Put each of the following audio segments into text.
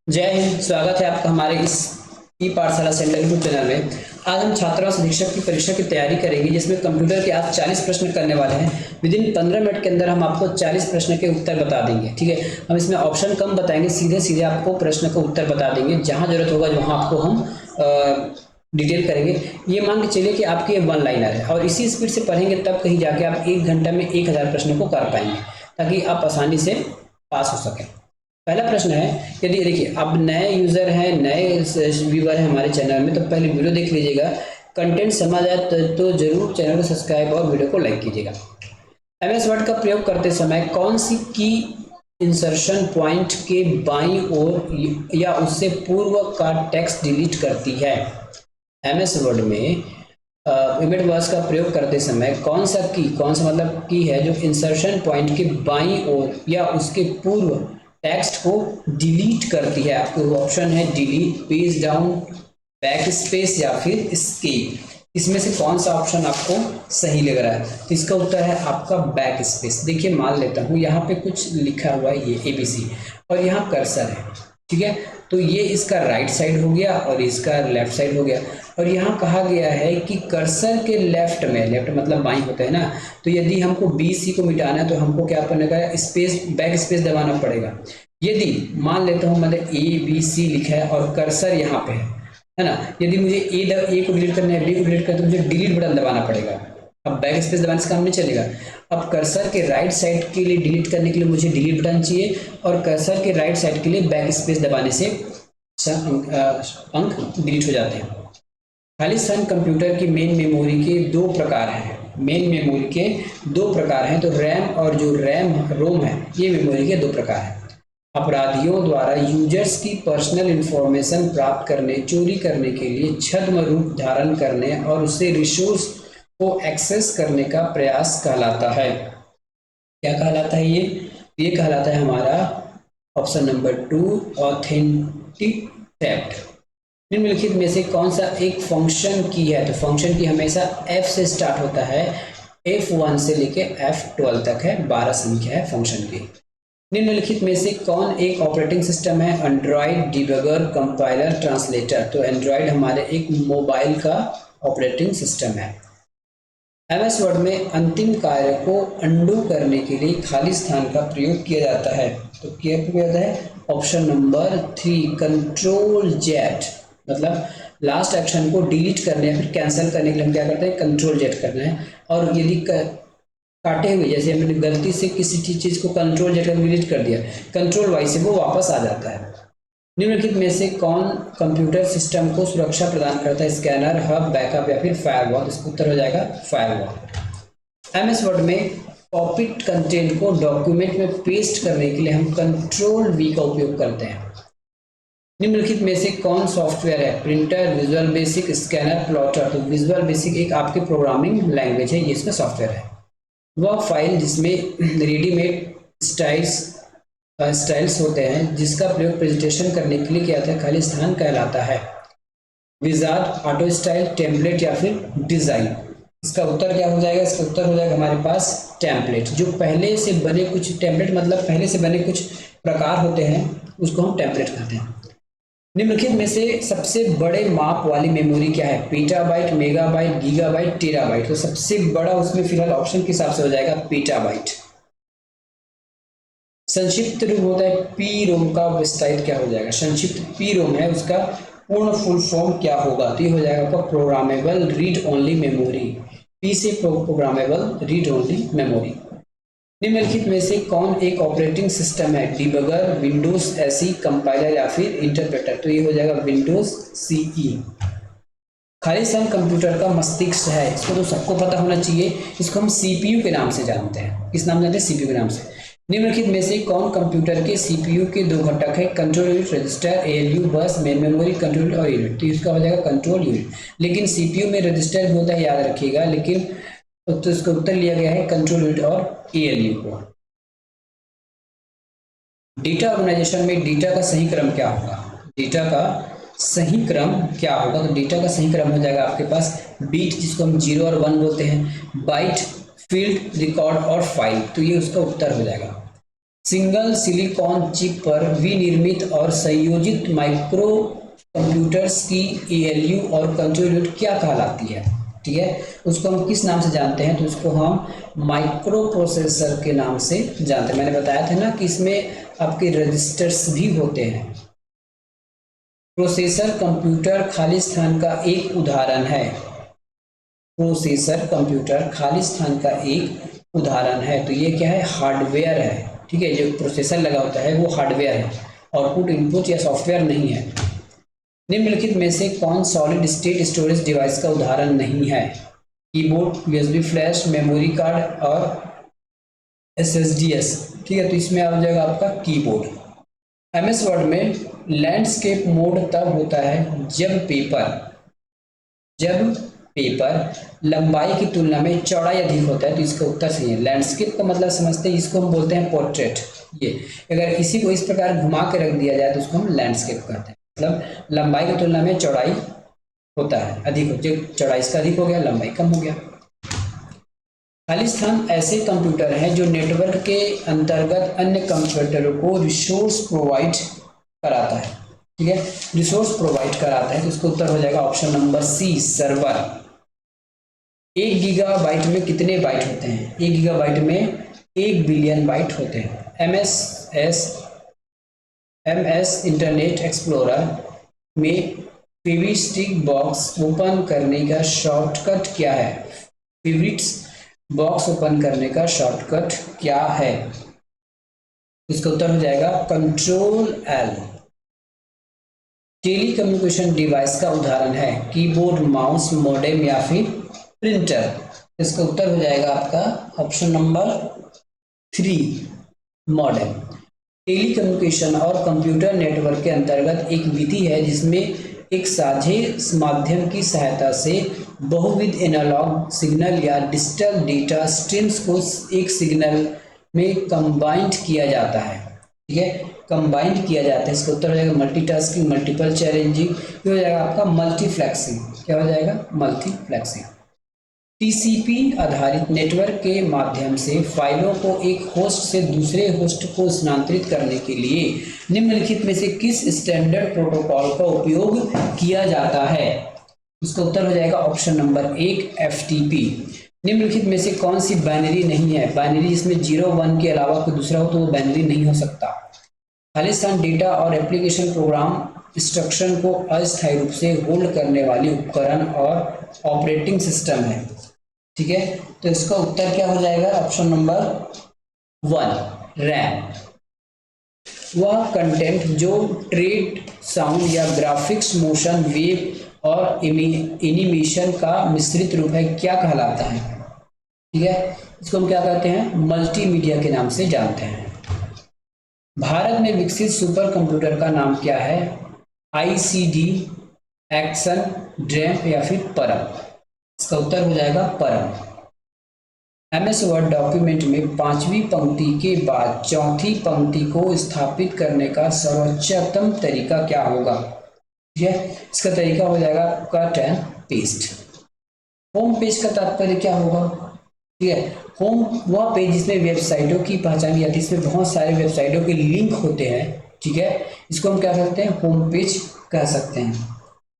जय हिंद। स्वागत है आपका हमारे इस ई पाठशाला सेंटर यूट्यूब चैनल में। आज हम छात्रा और शिक्षक की परीक्षा की तैयारी करेंगे, जिसमें कंप्यूटर के आज 40 प्रश्न करने वाले हैं। विद इन 15 मिनट के अंदर हम आपको 40 प्रश्न के उत्तर बता देंगे। ठीक है, हम इसमें ऑप्शन कम बताएंगे, सीधे सीधे आपको प्रश्न का उत्तर बता देंगे। जहां जरूरत होगा वहां आपको हम डिटेल करेंगे। ये मान के चलिए कि आपकी ये वन लाइनर है और इसी स्पीड से पढ़ेंगे तब कहीं जाके आप 1 घंटा में 1000 प्रश्नों को कर पाएंगे, ताकि आप आसानी से पास हो सकें। पहला प्रश्न है, यदि देखिए आप नए यूजर हैं, नए व्यूअर हैं हमारे चैनल में, तो पहले वीडियो देख लीजिएगा। कंटेंट समझ आए तो जरूर चैनल को सब्सक्राइब और वीडियो को लाइक कीजिएगा। एमएस वर्ड का प्रयोग करते समय कौन सी की इंसर्शन पॉइंट के बाईं ओर या उससे पूर्व का टेक्स्ट डिलीट करती है? एमएस वर्ड में इमेज वर्ड्स का प्रयोग करते समय कौन सा मतलब की है जो इंसर्शन पॉइंट के बाईं ओर या उसके पूर्व टेक्स्ट को डिलीट करती है? आपको ऑप्शन है delete, page down, back space या फिर एस्केप। इसमें से कौन सा ऑप्शन आपको सही लग रहा है? तो इसका उत्तर है आपका बैक स्पेस। देखिए मान लेता हूं यहाँ पे कुछ लिखा हुआ है, ये ABC, और यहाँ कर्सर है। ठीक है, तो ये इसका राइट साइड हो गया और इसका लेफ्ट साइड हो गया। और यहाँ कहा गया है कि कर्सर के लेफ्ट में, लेफ्ट मतलब बाईं होता है ना, तो यदि हमको BC को मिटाना है तो हमको क्या करना है? स्पेस, बैक स्पेस दबाना पड़ेगा। यदि मान लेता हूँ मतलब ABC लिखा है और कर्सर यहाँ पे है ना, यदि मुझे ए को डिलीट करना है, B को डिलीट करना है, तो मुझे डिलीट बटन दबाना पड़ेगा। अब बैक स्पेस दबाने से काम नहीं चलेगा। अब कर्सर के राइट साइड के लिए डिलीट करने के लिए मुझे डिलीट बटन चाहिए, और कर्सर के राइट साइड के लिए बैक स्पेस दबाने से अंक डिलीट हो जाते हैं। खालिस्तान कंप्यूटर की मेन मेमोरी के दो प्रकार हैं। मेन मेमोरी के दो प्रकार हैं, तो रैम और जो रोम है, ये मेमोरी के दो प्रकार हैं। अपराधियों द्वारा यूजर्स की पर्सनल इंफॉर्मेशन प्राप्त करने, चोरी करने के लिए छद्म रूप धारण करने और उससे रिसोर्स को एक्सेस करने का प्रयास कहलाता है। क्या कहलाता है ये कहलाता है हमारा ऑप्शन नंबर 2, ऑथेंटिक थेफ्ट। निम्नलिखित में से कौन सा एक फंक्शन की है? तो फंक्शन की हमेशा F से स्टार्ट होता है, F1 से लेके F12 तक है, 12 संख्या है फंक्शन की। निम्नलिखित में से कौन एक ऑपरेटिंग सिस्टम है? Android, debugger, compiler, translator. तो एंड्रॉइड हमारे एक मोबाइल का ऑपरेटिंग सिस्टम है। एमएस वर्ड में अंतिम कार्य को अंडू करने के लिए खाली स्थान का प्रयोग किया जाता है। तो क्या किया जाता है? Option number 3, control jet. मतलब लास्ट एक्शन को डिलीट करने या फिर कैंसिल करने के लिए हम क्या करते हैं? कंट्रोल जेट करना है। और यदि काटे हुए, जैसे हमने गलती से किसी चीज को कंट्रोल जेट करके डिलीट कर दिया, कंट्रोल वाई से वो वापस आ जाता है। निम्नलिखित में से कौन कंप्यूटर सिस्टम को सुरक्षा प्रदान करता है? स्कैनर, हब, बैकअप या फिर फायरवॉल। इसका उत्तर हो जाएगा फायरवॉल। एमएस वर्ड में कॉपीड कंटेंट को डॉक्यूमेंट में पेस्ट करने के लिए हम कंट्रोल V का उपयोग करते हैं। निम्नलिखित में से कौन सॉफ्टवेयर है? Printer, visual basic, scanner, plotter. तो विजुअल बेसिक एक आपकी प्रोग्रामिंग लैंग्वेज है, ये इसमें सॉफ्टवेयर है। वह फाइल जिसमें रेडीमेड स्टाइल्स होते हैं, जिसका प्रयोग प्रेजेंटेशन करने के लिए किया जाता है, खाली स्थान कहलाता है। विजार्ड, ऑटो स्टाइल, टेम्पलेट या फिर डिजाइन। इसका उत्तर क्या हो जाएगा? इसका उत्तर हो जाएगा हमारे पास टेम्पलेट। जो पहले से बने कुछ टेम्पलेट मतलब पहले से बने कुछ प्रकार होते हैं, उसको हम टेम्पलेट कहते हैं। निम्नलिखित में से सबसे बड़े माप वाली मेमोरी क्या है? पीटाबाइट, मेगाबाइट, गीगाबाइट, टेराबाइट। तो सबसे बड़ा उसमें फिलहाल ऑप्शन के हिसाब से हो जाएगा पीटाबाइट। संक्षिप्त रूप होता है पी रोम का विस्तारित क्या हो जाएगा? संक्षिप्त पी रोम है, उसका पूर्ण फुल फॉर्म क्या होगा? तो ये हो जाएगा आपका programmable read only memory. P से प्रोग्रामेबल रीड ओनली मेमोरी। निम्नलिखित में से कौन एक ऑपरेटिंग सिस्टम है? डिबगर, विंडोज SE, कंपाइलर या फिर इंटरप्रेटर। तो ये हो जाएगा विंडोज CE। खालिस्तान कंप्यूटर का मस्तिष्क है, इसको तो सबको पता होना चाहिए। इसको हम CPU के नाम से जानते हैं। किस नाम जानते हैं? CPU के नाम से। निम्नलिखित में से कौन कंप्यूटर के CPU के दो घटक है? कंट्रोल यूनिट, रजिस्टर, ALU, बस, मेन मेमोरी, कंट्रोल और यूनिट। तो इसका हो जाएगा कंट्रोल यूनिट। लेकिन CPU में रजिस्टर भी होता है, याद रखिएगा, लेकिन तो इसका उत्तर लिया गया है कंट्रोल यूनिट और ALU को। डेटा ऑर्गेनाइजेशन में डेटा का सही क्रम क्या होगा? डेटा का सही क्रम क्या होगा? तो डेटा का सही क्रम हो जाएगा आपके पास बीट, जिसको हम 0 और 1 बोलते हैं, बाइट, फील्ड, रिकॉर्ड और फाइल। तो ये उसका उत्तर हो जाएगा। सिंगल सिलिकॉन चिप पर विनिर्मित और संयोजित माइक्रो कंप्यूटर्स की एएलयू और कंट्रोल यूनिट क्या कहलाती है? ठीक है, उसको हम किस नाम से जानते हैं? तो उसको हम माइक्रो प्रोसेसर के नाम से जानते हैं। मैंने बताया था ना कि इसमें आपके रजिस्टर्स भी होते हैं। प्रोसेसर कंप्यूटर खाली स्थान का एक उदाहरण है। प्रोसेसर कंप्यूटर खाली स्थान का एक उदाहरण है। तो ये क्या है? हार्डवेयर है। ठीक है, जो प्रोसेसर लगा होता है वो हार्डवेयर है, आउटपुट इनपुट या सॉफ्टवेयर नहीं है। निम्नलिखित में से कौन सॉलिड स्टेट स्टोरेज डिवाइस का उदाहरण नहीं है? Keyboard, USB flash, memory card और एसएसडीएस। ठीक है, तो इसमें आ जाएगा आपका कीबोर्ड। एमएस वर्ड में लैंडस्केप मोड तब होता है जब पेपर लंबाई की तुलना में चौड़ाई अधिक होता है। तो इसका उत्तर सही है। लैंडस्केप का मतलब समझते हैं, इसको हम बोलते हैं पोर्ट्रेट। ये अगर इसी को इस प्रकार घुमा के रख दिया जाए तो उसको हम लैंडस्केप कहते हैं। मतलब लंबाई की तुलना में चौड़ाई होता है अधिक, जो चौड़ाई इसका अधिक हो गया, लंबाई कम हो गया। खाली स्थान ऐसे कंप्यूटर हैं जो नेटवर्क के अंतर्गत अन्य कंप्यूटरों को रिसोर्स प्रोवाइड कराता है। ठीक है, रिसोर्स प्रोवाइड कराता है। तो इसका उत्तर हो जाएगा option number C, server. 1 gigabyte में कितने बाइट होते हैं? 1 गीगाबाइट में 1 बिलियन बाइट होते हैं। एमएस इंटरनेट एक्सप्लोरर में फेविस्टिक बॉक्स ओपन करने का शॉर्टकट क्या है? फेवरेट्स बॉक्स ओपन करने का शॉर्टकट क्या है? इसका उत्तर हो जाएगा control L. Telecommunication device का उदाहरण है कीबोर्ड, माउस, मॉडेम या फिर प्रिंटर। इसका उत्तर हो जाएगा आपका option number 3, modem. Telecommunication और कंप्यूटर नेटवर्क के अंतर्गत एक विधि है जिसमें एक साझे माध्यम की सहायता से बहुविध एनालॉग सिग्नल या डिजिटल डेटा स्ट्रीम्स को एक सिग्नल में कंबाइंड किया जाता है। ठीक है, कंबाइंड किया जाता है। इसका उत्तर हो जाएगा मल्टीटास्किंग, मल्टीपल चैलेंजिंग। ये हो जाएगा आपका मल्टीफ्लेक्सिंग। क्या हो जाएगा? मल्टीफ्लेक्सिंग। टीसीपी आधारित नेटवर्क के माध्यम से फाइलों को एक होस्ट से दूसरे होस्ट को स्थानांतरित करने के लिए निम्नलिखित में से किस स्टैंडर्ड प्रोटोकॉल का उपयोग किया जाता है? उसका उत्तर हो जाएगा ऑप्शन नंबर 1, एफटीपी। निम्नलिखित में से कौन सी बाइनरी नहीं है? बाइनरी जिसमें 0 1 के अलावा कोई दूसरा हो तो वो बाइनरी नहीं हो सकता। खाली स्थान डेटा और एप्लीकेशन प्रोग्राम इंस्ट्रक्शन को अस्थायी रूप से होल्ड करने वाली उपकरण और ऑपरेटिंग सिस्टम है। ठीक है, तो इसका उत्तर क्या हो जाएगा? Option number 1, RAM. वह कंटेंट जो ट्रेड, साउंड या ग्राफिक्स, मोशन, वेब और एनिमेशन का मिश्रित रूप है क्या कहलाता है? ठीक है, इसको हम क्या कहते हैं? मल्टीमीडिया के नाम से जानते हैं। भारत में विकसित सुपर कंप्यूटर का नाम क्या है? आईसीडी, एक्सन, ड्रैम या फिर परम। इसका उत्तर हो जाएगा परम। एमएस वर्ड डॉक्यूमेंट में 5वीं पंक्ति के बाद चौथी पंक्ति को स्थापित करने का सर्वोच्चतम तरीका क्या होगा? ठीक है, इसका तरीका हो जाएगा cut and paste. Home page का तात्पर्य क्या होगा? ठीक है, होम वह पेज जिसमें वेबसाइटों की पहचान की जाती है, इसमें बहुत सारे वेबसाइटों के लिंक होते हैं। ठीक है, इसको हम क्या कहते हैं? होम पेज कह सकते हैं।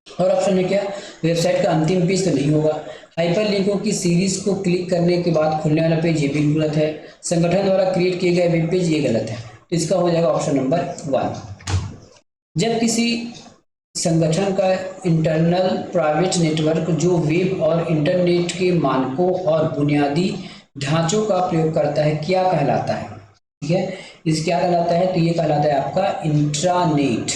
और ऑप्शन में क्या? वेबसाइट का अंतिम पेज तो नहीं होगा। हाइपर लिंकों की सीरीज को क्लिक करने के बाद खुलने वाला पेज, ये भी गलत है। संगठन द्वारा क्रिएट किए गए वेब पेज, ये गलत है। तो इसका हो जाएगा ऑप्शन नंबर 1। जब किसी संगठन का इंटरनल प्राइवेट नेटवर्क जो वेब और इंटरनेट के मानकों और बुनियादी ढांचों का प्रयोग करता है क्या कहलाता है? ठीक है, इस क्या कहलाता है? तो ये कहलाता है आपका इंट्रानेट।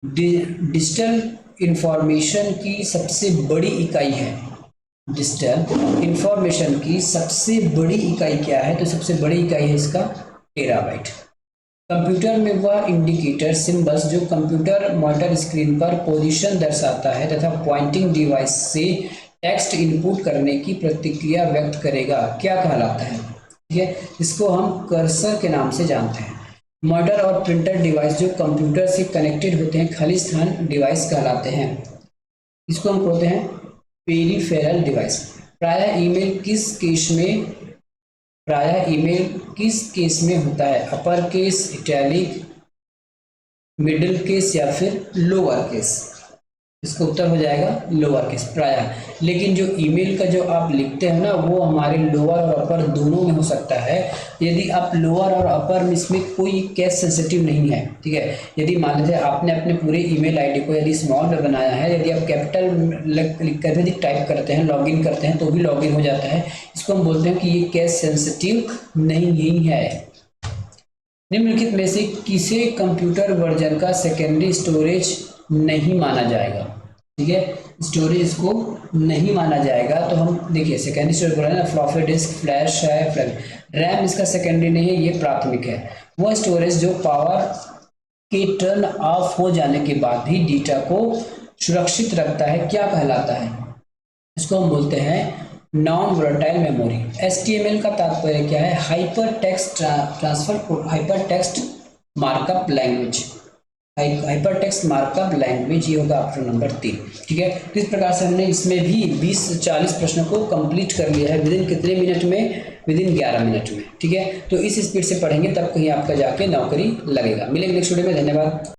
डिजिटल इंफॉर्मेशन की सबसे बड़ी इकाई है। डिजिटल इंफॉर्मेशन की सबसे बड़ी इकाई क्या है? तो सबसे बड़ी इकाई है इसका टेराबाइट। कंप्यूटर में वह इंडिकेटर सिंबल्स जो कंप्यूटर मॉनिटर स्क्रीन पर पोजीशन दर्शाता है तथा पॉइंटिंग डिवाइस से टेक्स्ट इनपुट करने की प्रतिक्रिया व्यक्त करेगा क्या कहलाता है? ठीक है, इसको हम कर्सर के नाम से जानते हैं। मॉनिटर और प्रिंटर डिवाइस जो कंप्यूटर से कनेक्टेड होते हैं खाली स्थान डिवाइस कहलाते हैं। इसको हम कहते हैं पेरिफेरल डिवाइस। प्रायः ईमेल किस केस में प्रायः ईमेल किस केस में होता है, upper case, italic, middle case या फिर लोअर केस। इसका उत्तर हो जाएगा लोअर केस प्रायः। लेकिन जो ईमेल का जो आप लिखते हैं ना वो हमारे लोअर और अपर दोनों में हो सकता है। यदि आप लोअर और अपर में इसमें कोई केस सेंसिटिव नहीं है, ठीक है। यदि मान लीजिए आपने अपने पूरे ईमेल आईडी को यदि स्मॉल में बनाया है, यदि आप कैपिटल लिख कर यदि टाइप करते हैं, लॉगिन करते हैं तो भी लॉगिन हो जाता है। इसको हम बोलते हैं कि ये केस सेंसिटिव नहीं है। निम्नलिखित में से किसे कंप्यूटर वर्जन का सेकेंडरी स्टोरेज नहीं माना जाएगा, ठीक है। स्टोरेज इसको नहीं माना जाएगा। तो हम देखिए सेकेंडरी स्टोरेज बोला ना, फ्लॉपी डिस्क, फ्लैश है, रैम इसका सेकेंडरी नहीं है, ये प्राथमिक है। वह स्टोरेज जो पावर के टर्न ऑफ हो जाने के बाद भी डेटा को सुरक्षित रखता है, क्या कहलाता है? इसको हम बोलते हैं नॉन वोलेटाइल मेमोरी। HTML का तात्पर्य क्या है? Hyper text transfer, hyper text markup language, hyper text markup language, ये होगा ऑप्शन नंबर 3, ठीक है। तो इस प्रकार से हमने इसमें भी 20-40 प्रश्नों को कंप्लीट कर लिया है। विदिन कितने मिनट में? विदिन 11 मिनट में, ठीक है। तो इस स्पीड से पढ़ेंगे तब कहीं आपका जाके नौकरी लगेगा। मिलेंगे नेक्स्ट वीडियो में, धन्यवाद।